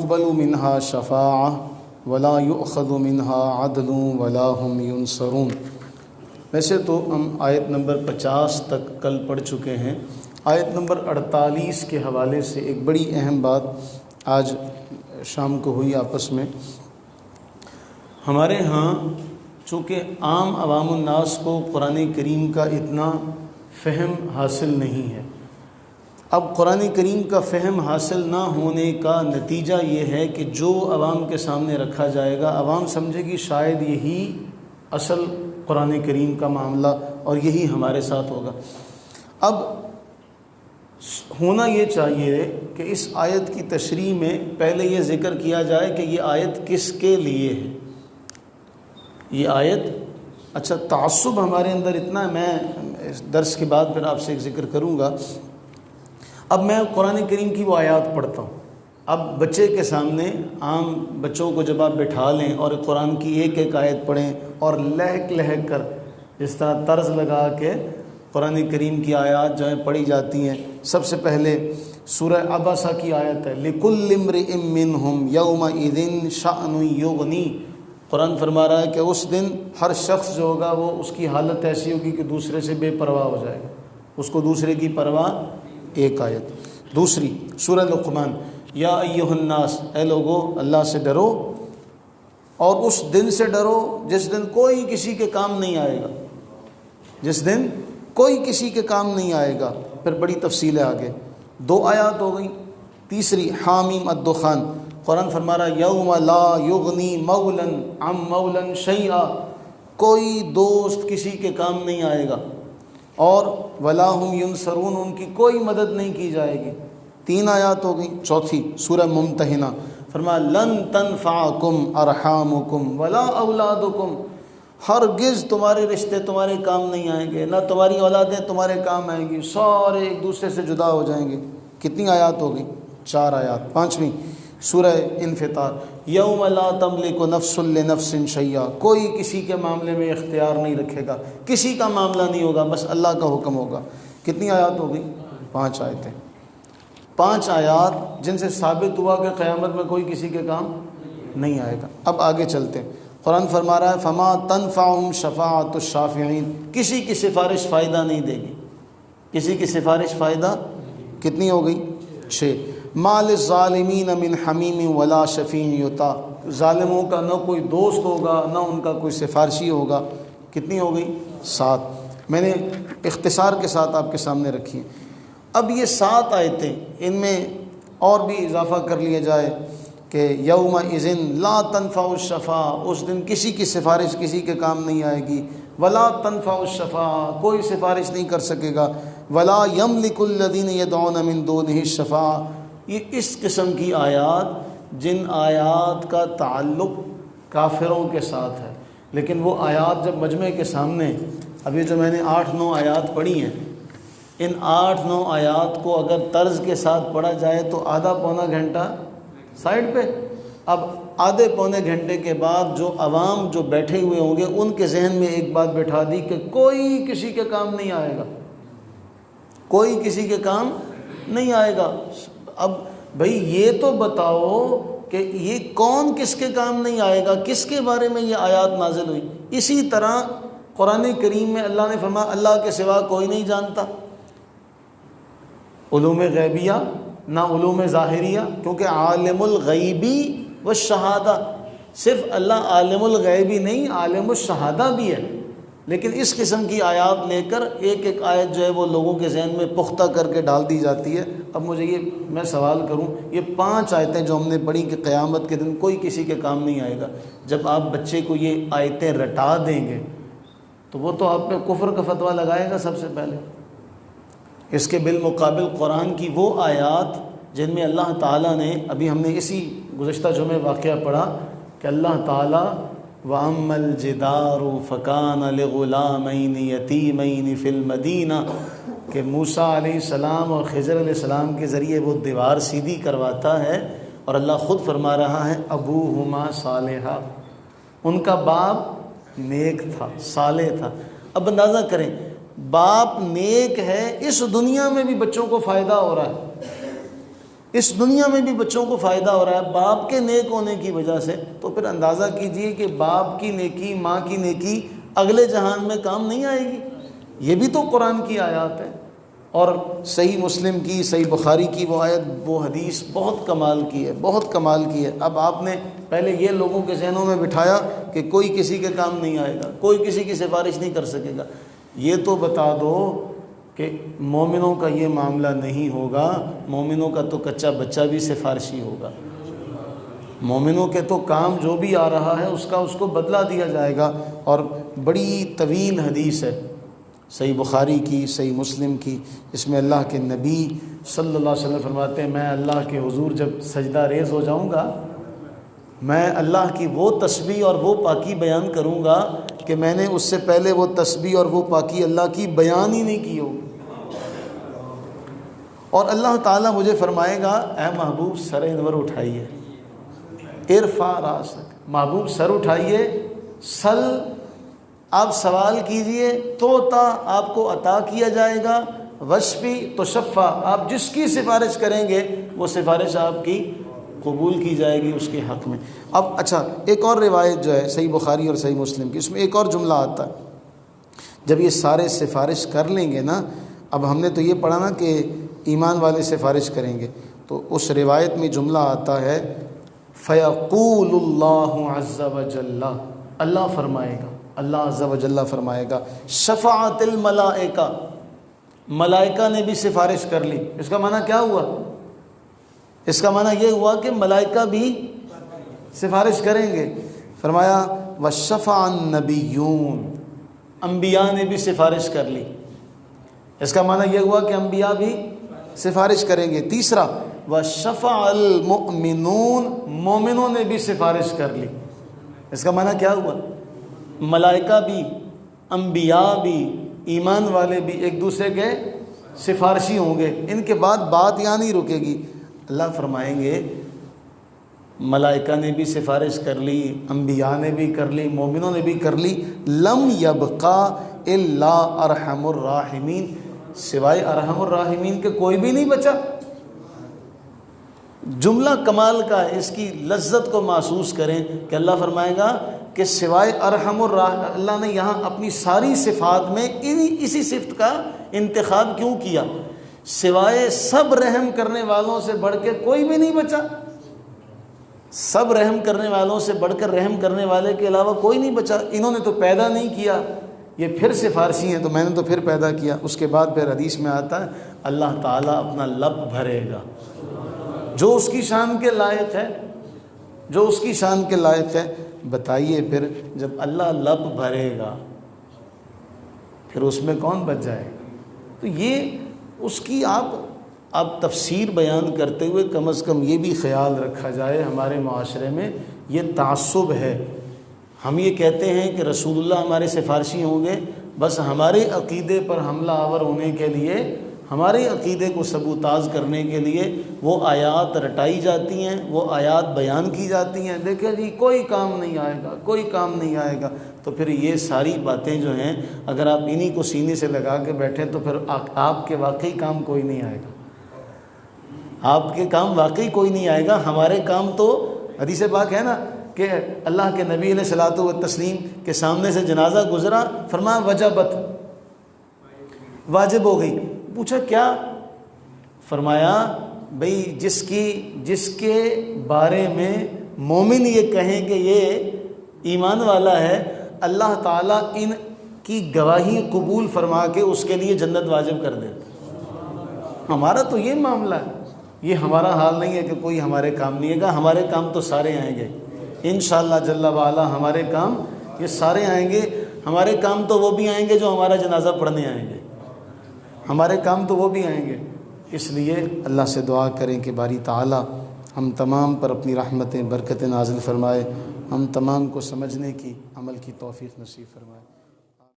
يقبل منها شفاعة ولا يؤخذ منها عدل ولا هم ينصرون۔ ویسے تو ہم آیت نمبر 50 تک کل پڑھ چکے ہیں۔ آیت نمبر 48 کے حوالے سے ایک بڑی اہم بات آج شام کو ہوئی آپس میں۔ ہمارے ہاں چونکہ عام عوام الناس کو قرآن کریم کا اتنا فہم حاصل نہیں ہے، اب قرآن کریم کا فہم حاصل نہ ہونے کا نتیجہ یہ ہے کہ جو عوام کے سامنے رکھا جائے گا عوام سمجھے گی شاید یہی اصل قرآن کریم کا معاملہ اور یہی ہمارے ساتھ ہوگا۔ اب ہونا یہ چاہیے کہ اس آیت کی تشریح میں پہلے یہ ذکر کیا جائے کہ یہ آیت کس کے لیے ہے۔ یہ آیت اچھا تعصب ہمارے اندر اتنا ہے، میں اس درس کے بعد پھر آپ سے ایک ذکر کروں گا۔ اب میں قرآن کریم کی وہ آیات پڑھتا ہوں۔ اب بچے کے سامنے عام بچوں کو جب آپ بٹھا لیں اور قرآن کی ایک ایک آیت پڑھیں اور لہک لہک کر جس طرح طرز لگا کے قرآن کریم کی آیات جو ہیں پڑھی جاتی ہیں، سب سے پہلے سورہ عبسہ کی آیت ہے لِكُلِّ امْرِئٍ مِّنْهُمْ يَوْمَئِذٍ شَأْنٌ يُغْنِي۔ قرآن فرما رہا ہے کہ اس دن ہر شخص جو ہوگا وہ اس کی حالت ایسی ہوگی کہ دوسرے سے بے پرواہ ہو جائے گا، اس کو دوسرے کی پرواہ۔ ایک آیت۔ دوسری سورہ لقمان یا ایھا الناس، اے لوگو اللہ سے ڈرو اور اس دن سے ڈرو جس دن کوئی کسی کے کام نہیں آئے گا، جس دن کوئی کسی کے کام نہیں آئے گا۔ پھر بڑی تفصیل ہے آگے، 2 آیات ہو گئی۔ تیسری حامیم الدخان، قرآن فرما رہا ہے یوم لا یغنی مولا عن مولا شیئا، کوئی دوست کسی کے کام نہیں آئے گا، اور ولا هم ینصرون، ان کی کوئی مدد نہیں کی جائے گی۔ 3 آیات ہو گئی۔ چوتھی سورہ ممتحنہ، فرمایا لن تنفعکم ارحامکم ولا اولادکم، ہرگز تمہارے رشتے تمہارے کام نہیں آئیں گے، نہ تمہاری اولادیں تمہارے کام آئیں گی، سارے ایک دوسرے سے جدا ہو جائیں گے۔ کتنی آیات ہو گئی؟ 4 آیات۔ 5ویں سورہ انفطار یوم لا تملک نفس لنفس شیئا، کوئی کسی کے معاملے میں اختیار نہیں رکھے گا، کسی کا معاملہ نہیں ہوگا، بس اللہ کا حکم ہوگا۔ کتنی آیات ہو گئی؟ 5 آیتیں۔ 5 آیات جن سے ثابت ہوا کہ قیامت میں کوئی کسی کے کام نہیں آئے گا۔ اب آگے چلتے ہیں۔ قرآن فرما رہا ہے فما تنفعهم شفاعۃ الشافعین، کسی کی سفارش فائدہ نہیں دے گی، کسی کی سفارش فائدہ کتنی ہو گئی؟ 6۔ ما للظالمین من حمیم ولا شفیع یطاع، ظالموں کا نہ کوئی دوست ہوگا نہ ان کا کوئی سفارشی ہوگا۔ کتنی ہو گئی؟ 7۔ میں نے اختصار کے ساتھ آپ کے سامنے رکھی ہیں۔ اب یہ 7 آیتیں، ان میں اور بھی اضافہ کر لیا جائے کہ یوم اذن لا تنفع الشفاعہ، اس دن کسی کی سفارش کسی کے کام نہیں آئے گی، ولا تنفع الشفاعہ، کوئی سفارش نہیں کر سکے گا، ولا یملک الذین یدعون من دونہ الشفاعہ، یہ اس قسم کی آیات جن آیات کا تعلق کافروں کے ساتھ ہے۔ لیکن وہ آیات جب مجمع کے سامنے، ابھی جو میں نے 8-9 آیات پڑھی ہیں، ان 8-9 آیات کو اگر طرز کے ساتھ پڑھا جائے تو آدھا پونا گھنٹہ سائڈ پہ۔ اب آدھے پونے گھنٹے کے بعد جو عوام جو بیٹھے ہوئے ہوں گے ان کے ذہن میں ایک بات بٹھا دی کہ کوئی کسی کے کام نہیں آئے گا، کوئی کسی کے کام نہیں آئے گا۔ اب بھئی یہ تو بتاؤ کہ یہ کون کس کے کام نہیں آئے گا، کس کے بارے میں یہ آیات نازل ہوئی؟ اسی طرح قرآن کریم میں اللہ نے فرمایا اللہ کے سوا کوئی نہیں جانتا، علوم غیبیہ نہ علوم ظاہریہ، کیونکہ عالم الغیبی والشہادہ، صرف اللہ عالم الغیبی نہیں عالم الشہادہ بھی ہے۔ لیکن اس قسم کی آیات لے کر ایک ایک آیت جو ہے وہ لوگوں کے ذہن میں پختہ کر کے ڈال دی جاتی ہے۔ اب مجھے میں سوال کروں، یہ 5 آیتیں جو ہم نے پڑھی کہ قیامت کے دن کوئی کسی کے کام نہیں آئے گا، جب آپ بچے کو یہ آیتیں رٹا دیں گے تو وہ تو آپ پہ کفر کا فتویٰ لگائے گا سب سے پہلے۔ اس کے بالمقابل قرآن کی وہ آیات جن میں اللہ تعالیٰ نے، ابھی ہم نے اسی گزشتہ جمعے واقعہ پڑھا کہ اللہ تعالیٰ وَأَمَّا الْجِدَارُ فَكَانَ لِغُلَامَيْنِ يَتِيمَيْنِ فِي الْمَدِينَةِ، کہ موسیٰ علیہ السلام اور خضر علیہ السلام کے ذریعے وہ دیوار سیدھی کرواتا ہے، اور اللہ خود فرما رہا ہے ابوہما صالحا، ان کا باپ نیک تھا، صالح تھا۔ اب اندازہ کریں، باپ نیک ہے، اس دنیا میں بھی بچوں کو فائدہ ہو رہا ہے، اس دنیا میں بھی بچوں کو فائدہ ہو رہا ہے باپ کے نیک ہونے کی وجہ سے، تو پھر اندازہ کیجئے کہ باپ کی نیکی، ماں کی نیکی اگلے جہان میں کام نہیں آئے گی۔ یہ بھی تو قرآن کی آیات ہے۔ اور صحیح مسلم کی، صحیح بخاری کی وہ آیت، وہ حدیث بہت کمال کی ہے، بہت کمال کی ہے۔ اب آپ نے پہلے یہ لوگوں کے ذہنوں میں بٹھایا کہ کوئی کسی کے کام نہیں آئے گا، کوئی کسی کی سفارش نہیں کر سکے گا۔ یہ تو بتا دو کہ مومنوں کا یہ معاملہ نہیں ہوگا، مومنوں کا تو کچا بچہ بھی سفارشی ہوگا، مومنوں کے تو کام جو بھی آ رہا ہے اس کو بدلہ دیا جائے گا۔ اور بڑی طویل حدیث ہے صحیح بخاری کی، صحیح مسلم کی، اس میں اللہ کے نبی صلی اللہ علیہ وسلم فرماتے ہیں میں اللہ کے حضور جب سجدہ ریز ہو جاؤں گا، میں اللہ کی وہ تسبیح اور وہ پاکی بیان کروں گا کہ میں نے اس سے پہلے وہ تسبیح اور وہ پاکی اللہ کی بیان ہی نہیں کی ہوگی۔ اور اللہ تعالیٰ مجھے فرمائے گا اے محبوب سر انور اٹھائیے، ارفع راسک، محبوب سر اٹھائیے، سل آپ سوال کیجئے تو آپ کو عطا کیا جائے گا، وشفی تو شفا، آپ جس کی سفارش کریں گے وہ سفارش آپ کی قبول کی جائے گی اس کے حق میں۔ اب اچھا ایک اور روایت جو ہے صحیح بخاری اور صحیح مسلم کی، اس میں ایک اور جملہ آتا ہے، جب یہ سارے سفارش کر لیں گے نا، اب ہم نے تو یہ پڑھا نا کہ ایمان والے سفارش کریں گے، تو اس روایت میں جملہ آتا ہے فَيَقُولُ اللَّهُ عَزَّ وَجَلَّ، اللہ فرمائے گا، اللہ عز و جل فرمائے گا شفاعت الملائکہ، ملائکہ نے بھی سفارش کر لی۔ اس کا معنی کیا ہوا؟ اس کا معنی یہ ہوا کہ ملائکہ بھی سفارش کریں گے۔ فرمایا وَشَفَعَ النَّبِيُّونَ، انبیاء نے بھی سفارش کر لی۔ اس کا معنی یہ ہوا کہ انبیاء بھی سفارش کریں گے۔ تیسرا وَشَفَعَ الْمُؤْمِنُونَ، مومنوں نے بھی سفارش کر لی۔ اس کا معنی کیا ہوا؟ ملائکہ بھی، انبیاء بھی، ایمان والے بھی ایک دوسرے کے سفارشی ہوں گے۔ ان کے بعد بات یہاں نہیں رکے گی، اللہ فرمائیں گے ملائکہ نے بھی سفارش کر لی، انبیاء نے بھی کر لی، مومنوں نے بھی کر لی، لم یبقا الا ارحم الراحمین، سوائے ارحم الراحمین کے کوئی بھی نہیں بچا۔ جملہ کمال کا ہے، اس کی لذت کو محسوس کریں کہ اللہ فرمائے گا کہ سوائے ارحم الراحمین، اللہ نے یہاں اپنی ساری صفات میں اسی صفت کا انتخاب کیوں کیا؟ سوائے سب رحم کرنے والوں سے بڑھ کے کوئی بھی نہیں بچا، سب رحم کرنے والوں سے بڑھ کر رحم کرنے والے کے علاوہ کوئی نہیں بچا۔ انہوں نے تو پیدا نہیں کیا، یہ پھر سفارشی ہیں تو میں نے تو پھر پیدا کیا۔ اس کے بعد پھر حدیث میں آتا ہے اللہ تعالیٰ اپنا لب بھرے گا، جو اس کی شان کے لائق ہے، جو اس کی شان کے لائق ہے۔ بتائیے پھر جب اللہ لب بھرے گا پھر اس میں کون بچ جائے گا؟ تو یہ اس کی آپ تفسیر بیان کرتے ہوئے کم از کم یہ بھی خیال رکھا جائے، ہمارے معاشرے میں یہ تعصب ہے۔ ہم یہ کہتے ہیں کہ رسول اللہ ہمارے سفارشی ہوں گے، بس ہمارے عقیدے پر حملہ آور ہونے کے لیے، ہمارے عقیدے کو سبوتاز کرنے کے لیے وہ آیات رٹائی جاتی ہیں، وہ آیات بیان کی جاتی ہیں۔ دیکھیں جی کوئی کام نہیں آئے گا، کوئی کام نہیں آئے گا، تو پھر یہ ساری باتیں جو ہیں اگر آپ انہی کو سینے سے لگا کے بیٹھیں تو پھر آپ کے واقعی کام کوئی نہیں آئے گا، آپ کے کام واقعی کوئی نہیں آئے گا۔ ہمارے کام تو حدیث پاک ہے نا کہ اللہ کے نبی علیہ الصلوۃ والتسلیم کے سامنے سے جنازہ گزرا، فرمایا وجبت، واجب ہو گئی۔ پوچھا کیا؟ فرمایا بھئی جس کے بارے میں مومن یہ کہیں کہ یہ ایمان والا ہے، اللہ تعالیٰ ان کی گواہی قبول فرما کے اس کے لیے جنت واجب کر دیتا۔ ہمارا تو یہ معاملہ ہے، یہ ہمارا حال نہیں ہے کہ کوئی ہمارے کام نہیں ہے گا، ہمارے کام تو سارے آئیں گے انشاءاللہ جل وعلا، ہمارے کام یہ سارے آئیں گے۔ ہمارے کام تو وہ بھی آئیں گے جو ہمارا جنازہ پڑھنے آئیں گے، ہمارے کام تو وہ بھی آئیں گے۔ اس لیے اللہ سے دعا کریں کہ باری تعالیٰ ہم تمام پر اپنی رحمتیں برکتیں نازل فرمائے، ہم تمام کو سمجھنے کی، عمل کی توفیق نصیب فرمائے۔